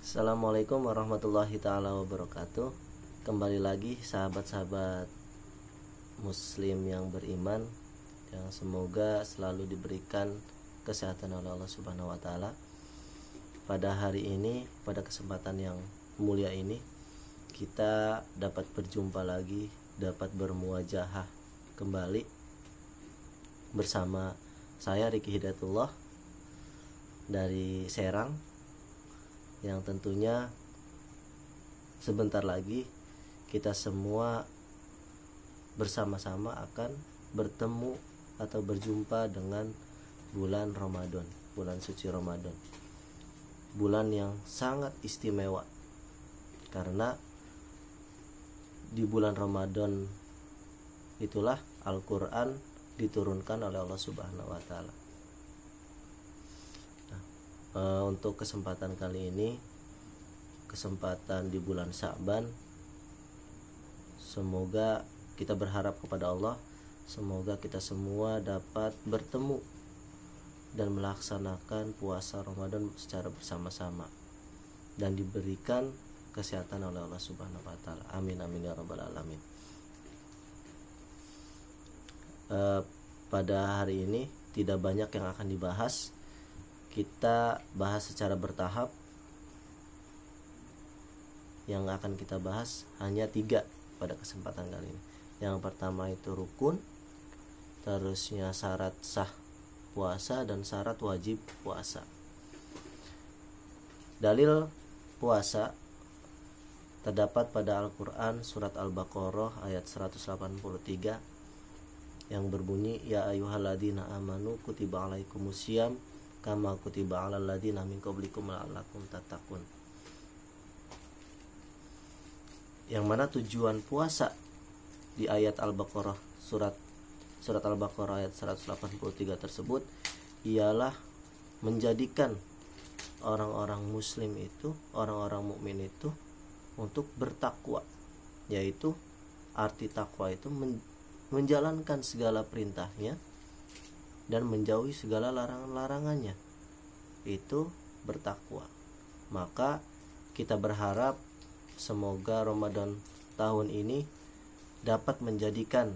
Assalamualaikum warahmatullahi ta'ala wabarakatuh. Kembali lagi sahabat-sahabat muslim yang beriman, yang semoga selalu diberikan kesehatan oleh Allah Subhanahu wa ta'ala. Pada hari ini, pada kesempatan yang mulia ini, kita dapat berjumpa lagi, dapat bermuajahah kembali bersama saya Riki Hidayatullah dari Serang, yang tentunya sebentar lagi kita semua bersama-sama akan bertemu atau berjumpa dengan bulan Ramadan, bulan suci Ramadan, bulan yang sangat istimewa karena di bulan Ramadan itulah Al-Quran diturunkan oleh Allah Subhanahu wa ta'ala. Untuk kesempatan kali ini, kesempatan di bulan Sya'ban, semoga kita berharap kepada Allah, semoga kita semua dapat bertemu dan melaksanakan puasa Ramadan secara bersama-sama dan diberikan kesehatan oleh Allah Subhanahu wa ta'ala. Amin amin ya rabbal alamin. Pada hari ini tidak banyak yang akan dibahas. Kita bahas secara bertahap. Yang akan kita bahas hanya 3 pada kesempatan kali ini. Yang pertama itu rukun, terusnya syarat sah puasa dan syarat wajib puasa. Dalil puasa terdapat pada Al-Quran surat Al-Baqarah ayat 183 yang berbunyi, ya ayyuhalladzina amanu kutiba alaikumusiyam kama kutiba alal ladzina min qablikum la'allakum tattaqun. Yang mana tujuan puasa di ayat Al-Baqarah surat Al-Baqarah ayat 183 tersebut ialah menjadikan orang-orang muslim itu, orang-orang mukmin itu untuk bertakwa, yaitu arti takwa itu menjalankan segala perintahnya dan menjauhi segala larangan-larangannya, itu bertakwa. Maka kita berharap semoga Ramadan tahun ini dapat menjadikan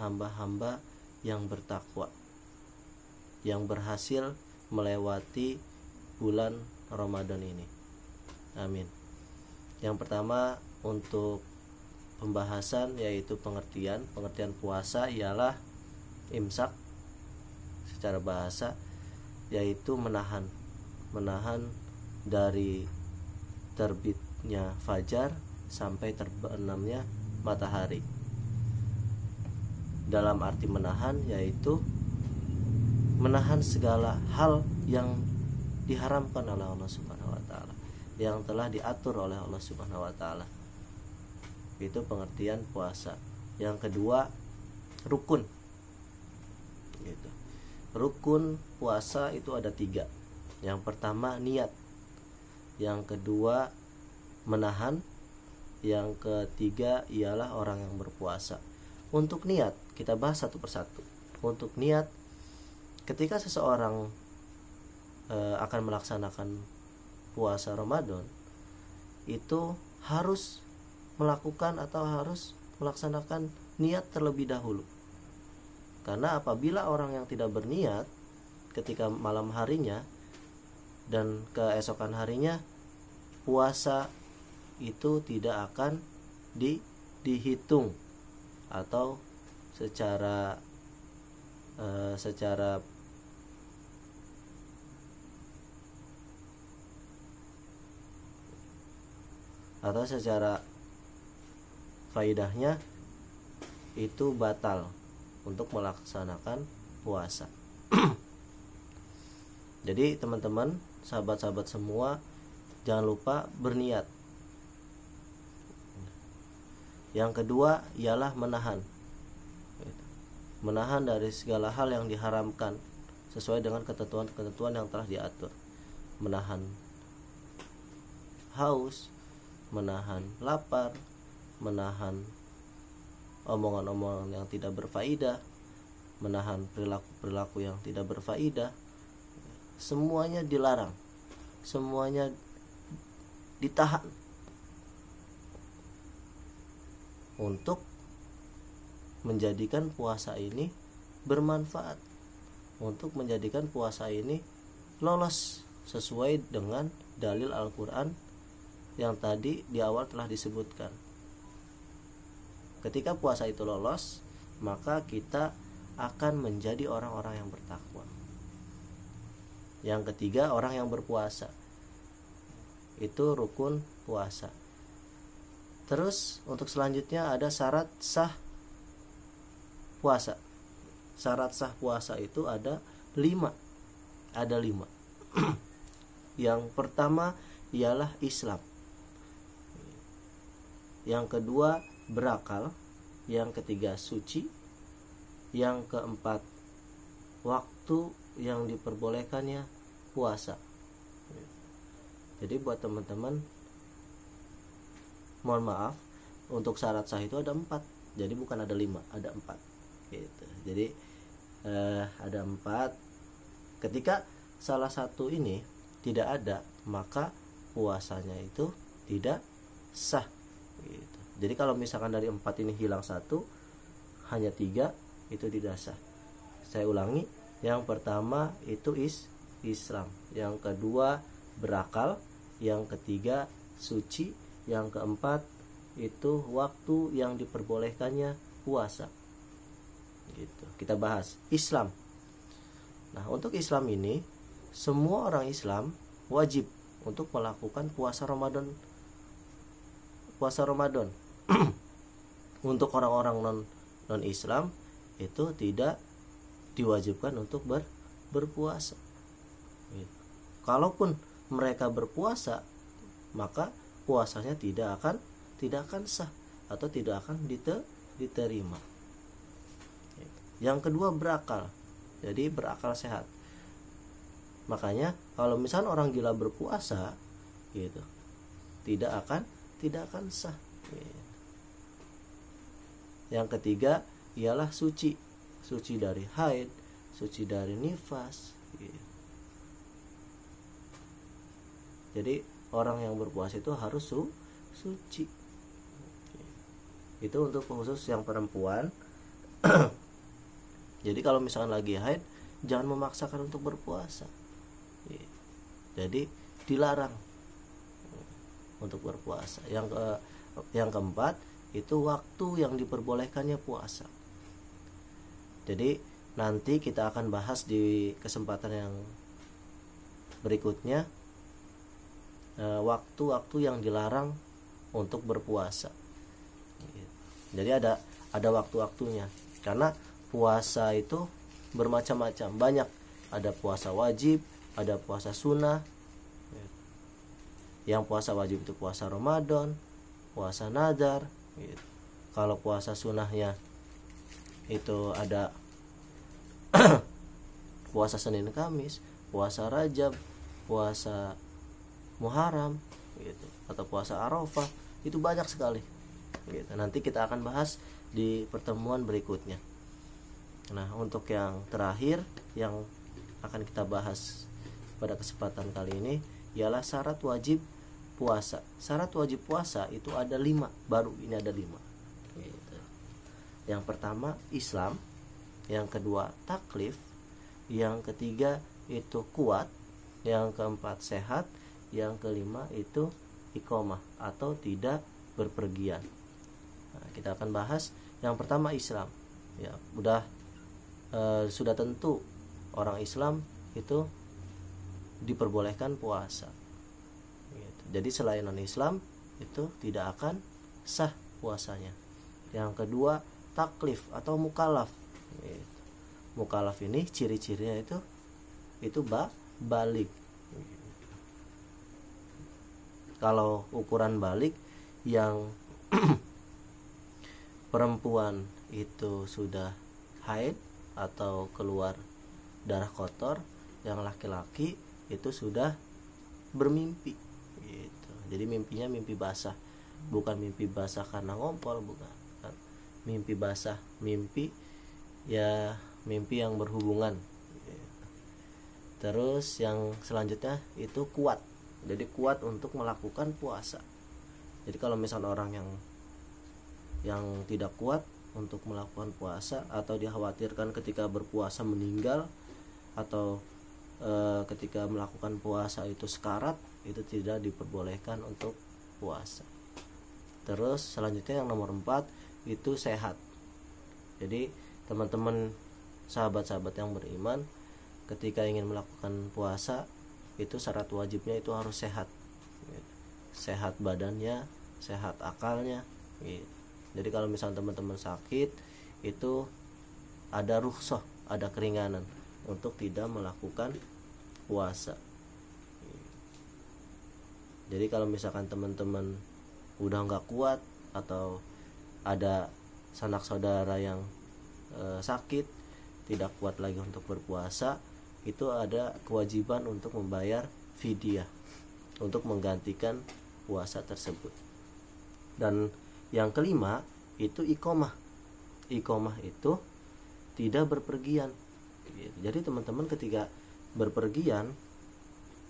hamba-hamba yang bertakwa, yang berhasil melewati bulan Ramadan ini. Amin. Yang pertama untuk pembahasan yaitu pengertian puasa ialah imsak secara bahasa, yaitu menahan dari terbitnya fajar sampai terbenamnya matahari. Dalam arti menahan yaitu menahan segala hal yang diharamkan oleh Allah Subhanahu wa ta'ala, yang telah diatur oleh Allah Subhanahu wa ta'ala. Itu pengertian puasa. Yang kedua, rukun. Gitu. Rukun puasa itu ada 3. Yang pertama niat, yang kedua menahan, yang ketiga ialah orang yang berpuasa. Untuk niat kita bahas satu persatu. Untuk niat, ketika seseorang akan melaksanakan puasa Ramadan, itu harus melakukan atau harus melaksanakan niat terlebih dahulu. Karena apabila orang yang tidak berniat ketika malam harinya dan keesokan harinya, puasa itu tidak akan dihitung atau secara faidahnya itu batal untuk melaksanakan puasa. Jadi teman-teman, sahabat-sahabat semua, jangan lupa berniat. Yang kedua ialah menahan dari segala hal yang diharamkan sesuai dengan ketentuan-ketentuan yang telah diatur. Menahan haus, menahan lapar, menahan omongan-omongan yang tidak berfaedah, menahan perilaku-perilaku yang tidak berfaedah. Semuanya dilarang, semuanya ditahan untuk menjadikan puasa ini bermanfaat, untuk menjadikan puasa ini lolos sesuai dengan dalil Al-Quran yang tadi di awal telah disebutkan. Ketika puasa itu lolos, maka kita akan menjadi orang-orang yang bertakwa. Yang ketiga, orang yang berpuasa. Itu rukun puasa. Terus untuk selanjutnya ada syarat sah puasa. Syarat sah puasa itu ada 5. Ada 5. Yang pertama ialah Islam. Yang kedua berakal. Yang ketiga suci. Yang keempat waktu yang diperbolehkannya puasa. Jadi buat teman-teman, mohon maaf, untuk syarat sah itu ada 4. Jadi bukan ada 5, ada 4 gitu. Jadi ada 4. Ketika salah satu ini tidak ada, maka puasanya itu tidak sah gitu. Jadi kalau misalkan dari 4 ini hilang 1, hanya 3, itu tidak sah. Saya ulangi, yang pertama itu Islam, yang kedua berakal, yang ketiga suci, yang keempat itu waktu yang diperbolehkannya puasa gitu. Kita bahas Islam. Nah, untuk Islam ini semua orang Islam wajib untuk melakukan puasa Ramadan. Untuk orang-orang non Islam itu tidak diwajibkan untuk berpuasa. Kalaupun mereka berpuasa, maka puasanya tidak akan sah atau tidak akan diterima. Yang kedua berakal. Jadi berakal sehat. Makanya kalau misalnya orang gila berpuasa gitu, tidak akan sah. Yang ketiga ialah suci dari haid, suci dari nifas. Jadi orang yang berpuasa itu harus suci. Itu untuk khusus yang perempuan. Jadi kalau misalkan lagi haid, jangan memaksakan untuk berpuasa. Jadi dilarang untuk berpuasa. Yang keempat itu waktu yang diperbolehkannya puasa. Jadi nanti kita akan bahas di kesempatan yang berikutnya waktu-waktu yang dilarang untuk berpuasa. Jadi ada waktu-waktunya, karena puasa itu bermacam-macam, banyak. Ada puasa wajib, ada puasa sunnah. Yang puasa wajib itu puasa Ramadan, puasa nazar. Kalau puasa sunnahnya itu ada puasa Senin Kamis, puasa Rajab, puasa Muharram gitu, atau puasa Arafah. Itu banyak sekali gitu. Nanti kita akan bahas di pertemuan berikutnya. Nah, untuk yang terakhir yang akan kita bahas pada kesempatan kali ini ialah syarat wajib puasa. Syarat wajib puasa itu ada 5, baru ini ada 5 gitu. Yang pertama Islam, yang kedua taklif, yang ketiga itu kuat, yang keempat sehat, yang kelima itu iqomah atau tidak berpergian. Nah, kita akan bahas yang pertama Islam. Ya, sudah tentu orang Islam itu diperbolehkan puasa gitu. Jadi selain non Islam itu tidak akan sah puasanya. Yang kedua taklif atau mukallaf gitu. Mukallaf ini ciri-cirinya itu balik. Kalau ukuran balik, yang perempuan itu sudah haid atau keluar darah kotor, yang laki-laki itu sudah bermimpi gitu. Jadi mimpinya mimpi basah, bukan mimpi basah karena ngompol, bukan. Mimpi basah, mimpi yang berhubungan gitu. Terus yang selanjutnya itu kuat. jadi kuat untuk melakukan puasa. Jadi kalau misalnya orang yang tidak kuat untuk melakukan puasa, atau dikhawatirkan ketika berpuasa meninggal, atau ketika melakukan puasa itu sekarat, itu tidak diperbolehkan untuk puasa. Terus selanjutnya yang nomor 4 itu sehat. Jadi teman-teman sahabat-sahabat yang beriman, ketika ingin melakukan puasa itu syarat wajibnya itu harus sehat. Sehat badannya, sehat akalnya gitu. Jadi kalau misalnya teman-teman sakit, itu ada rukhsah, ada keringanan untuk tidak melakukan puasa. Jadi kalau misalkan teman-teman udah nggak kuat, atau ada sanak saudara yang sakit, tidak kuat lagi untuk berpuasa, itu ada kewajiban untuk membayar fidyah untuk menggantikan puasa tersebut. Dan yang kelima itu iqomah. Iqomah itu tidak berpergian. Jadi teman-teman ketika berpergian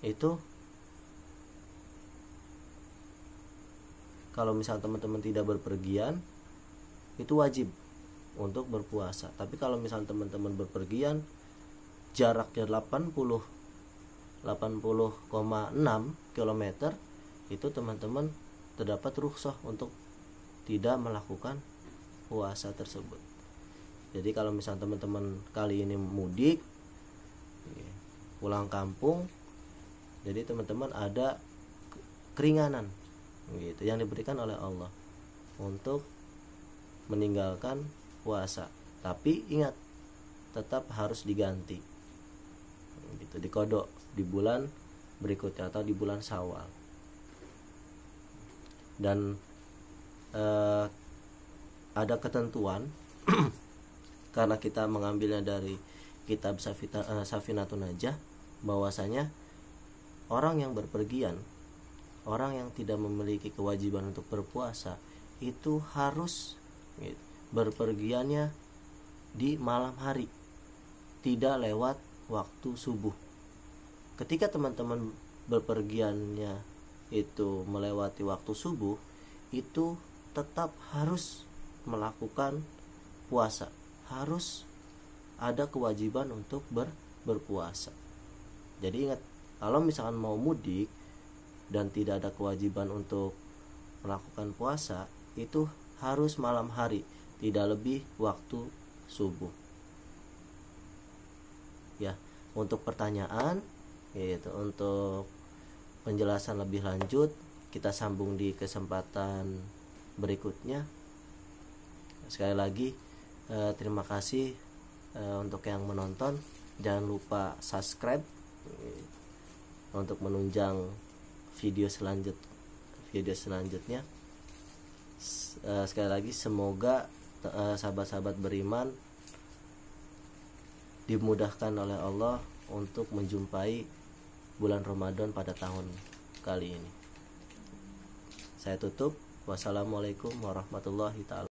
itu, kalau misal teman-teman tidak berpergian itu wajib untuk berpuasa. Tapi kalau misal teman-teman berpergian jaraknya 80,6 km, itu teman-teman terdapat rukhsah untuk tidak melakukan puasa tersebut. Jadi kalau misalnya teman-teman kali ini mudik, pulang kampung, jadi teman-teman ada keringanan gitu yang diberikan oleh Allah untuk meninggalkan puasa. Tapi ingat, tetap harus diganti gitu, dikodok di bulan berikutnya atau di bulan Syawal. Dan ada ketentuan karena kita mengambilnya dari kitab Safinatun Najah, bahwasanya orang yang berpergian, orang yang tidak memiliki kewajiban untuk berpuasa, itu harus berpergiannya di malam hari, tidak lewat waktu subuh. Ketika teman-teman berpergiannya itu melewati waktu subuh, itu tetap harus melakukan puasa, harus ada kewajiban untuk berpuasa. Jadi ingat, kalau misalkan mau mudik dan tidak ada kewajiban untuk melakukan puasa, itu harus malam hari, tidak lebih waktu subuh. Ya, untuk pertanyaan gitu, untuk penjelasan lebih lanjut kita sambung di kesempatan berikutnya. Sekali lagi terima kasih untuk yang menonton. Jangan lupa subscribe untuk menunjang video selanjutnya. Sekali lagi semoga sahabat-sahabat beriman dimudahkan oleh Allah untuk menjumpai bulan Ramadan pada tahun kali ini. Saya tutup. Wassalamualaikum warahmatullahi ta'ala